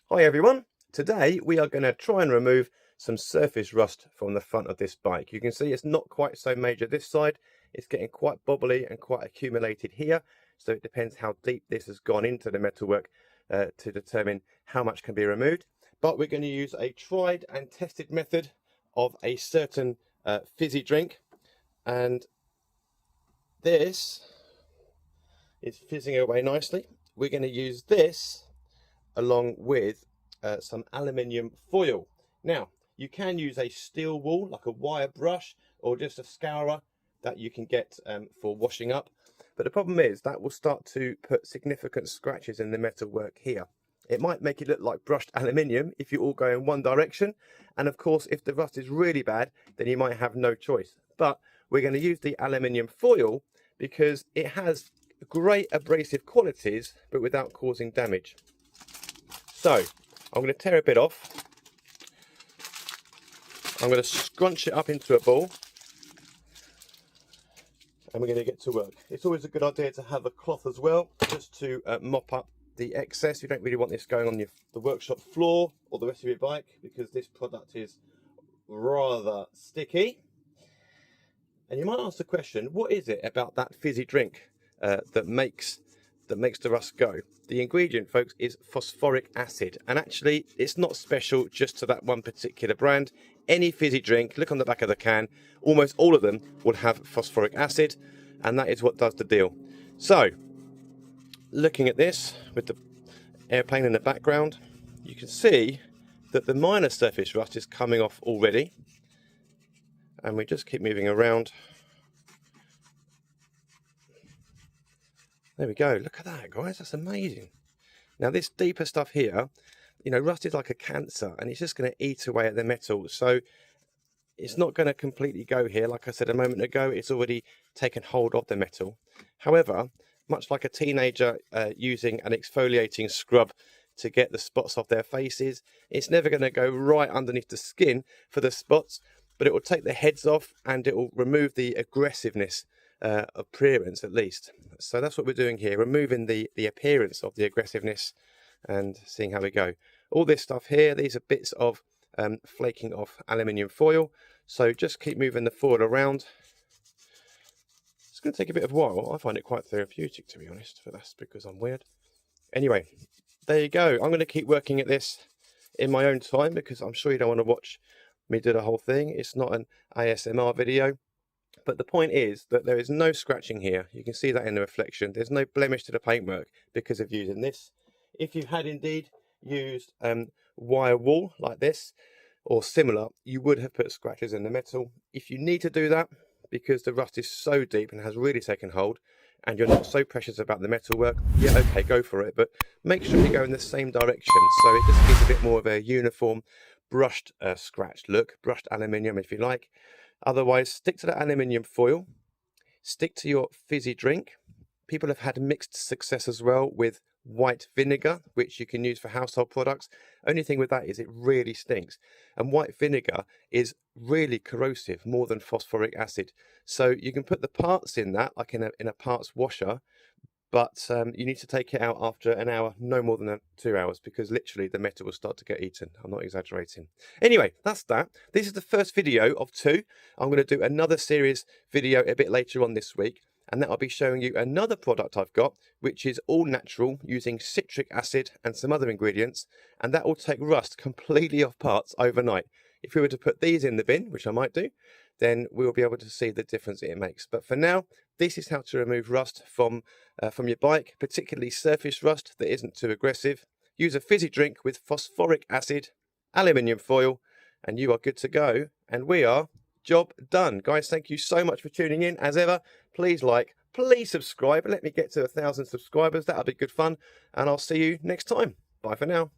Hi everyone, today we are going to try and remove some surface rust from the front of this bike. You can see it's not quite so major this side, it's getting quite bobbly and quite accumulated here, so it depends how deep this has gone into the metalwork to determine how much can be removed. But we're going to use a tried and tested method of a certain fizzy drink, and this is fizzing away nicely. We're going to use this along with some aluminium foil. Now, you can use a steel wool, like a wire brush, or just a scourer that you can get for washing up. But the problem is that will start to put significant scratches in the metalwork here. It might make it look like brushed aluminium if you all go in one direction. And of course, if the rust is really bad, then you might have no choice. But we're going to use the aluminium foil because it has great abrasive qualities, but without causing damage. So I'm going to tear a bit off. I'm going to scrunch it up into a ball, and we're going to get to work. It's always a good idea to have a cloth as well, just to mop up the excess. You don't really want this going on the workshop floor or the rest of your bike, because this product is rather sticky. And you might ask the question, what is it about that fizzy drink that makes the rust go? The ingredient, folks, is phosphoric acid, and actually it's not special just to that one particular brand. Any fizzy drink, look on the back of the can, almost all of them will have phosphoric acid, and that is what does the deal. So looking at this with the airplane in the background, you can see that the minor surface rust is coming off already, and we just keep moving around. There we go, look at that, guys, that's amazing. Now this deeper stuff here, you know, rust is like a cancer, and it's just going to eat away at the metal, so it's not going to completely go here. Like I said a moment ago, it's already taken hold of the metal. However, much like a teenager using an exfoliating scrub to get the spots off their faces, it's never going to go right underneath the skin for the spots, but it will take the heads off and it will remove the aggressiveness appearance, at least. So that's what we're doing here, removing the appearance of the aggressiveness and seeing how we go. All this stuff here, these are bits of flaking off aluminium foil, so just keep moving the foil around. It's going to take a bit of a while. I find it quite therapeutic, to be honest, but that's because I'm weird. Anyway, there you go. I'm going to keep working at this in my own time, because I'm sure you don't want to watch me do the whole thing. It's not an ASMR video. But the point is that there is no scratching here. You can see that in the reflection. There's no blemish to the paintwork because of using this. If you had indeed used wire wool like this or similar, you would have put scratches in the metal. If you need to do that because the rust is so deep and has really taken hold, and you're not so precious about the metalwork, yeah, okay, go for it. But make sure you go in the same direction, so it just gives a bit more of a uniform brushed scratch look, brushed aluminium if you like. Otherwise, stick to the aluminium foil, stick to your fizzy drink. People have had mixed success as well with white vinegar, which you can use for household products. Only thing with that is it really stinks. And white vinegar is really corrosive, more than phosphoric acid. So you can put the parts in that, like in a parts washer, but you need to take it out after an hour, no more than 2 hours, because literally the metal will start to get eaten. I'm not exaggerating. Anyway, that's that. This is the first video of 2. I'm going to do another series video a bit later on this week, and that will be showing you another product I've got, which is all natural, using citric acid and some other ingredients, and that will take rust completely off parts overnight. If we were to put these in the bin, which I might do, then we'll be able to see the difference it makes. But for now, this is how to remove rust from your bike, particularly surface rust that isn't too aggressive. Use a fizzy drink with phosphoric acid, aluminium foil, and you are good to go. And we are job done. Guys, thank you so much for tuning in. As ever, please like, please subscribe, and let me get to 1,000 subscribers. That'll be good fun. And I'll see you next time. Bye for now.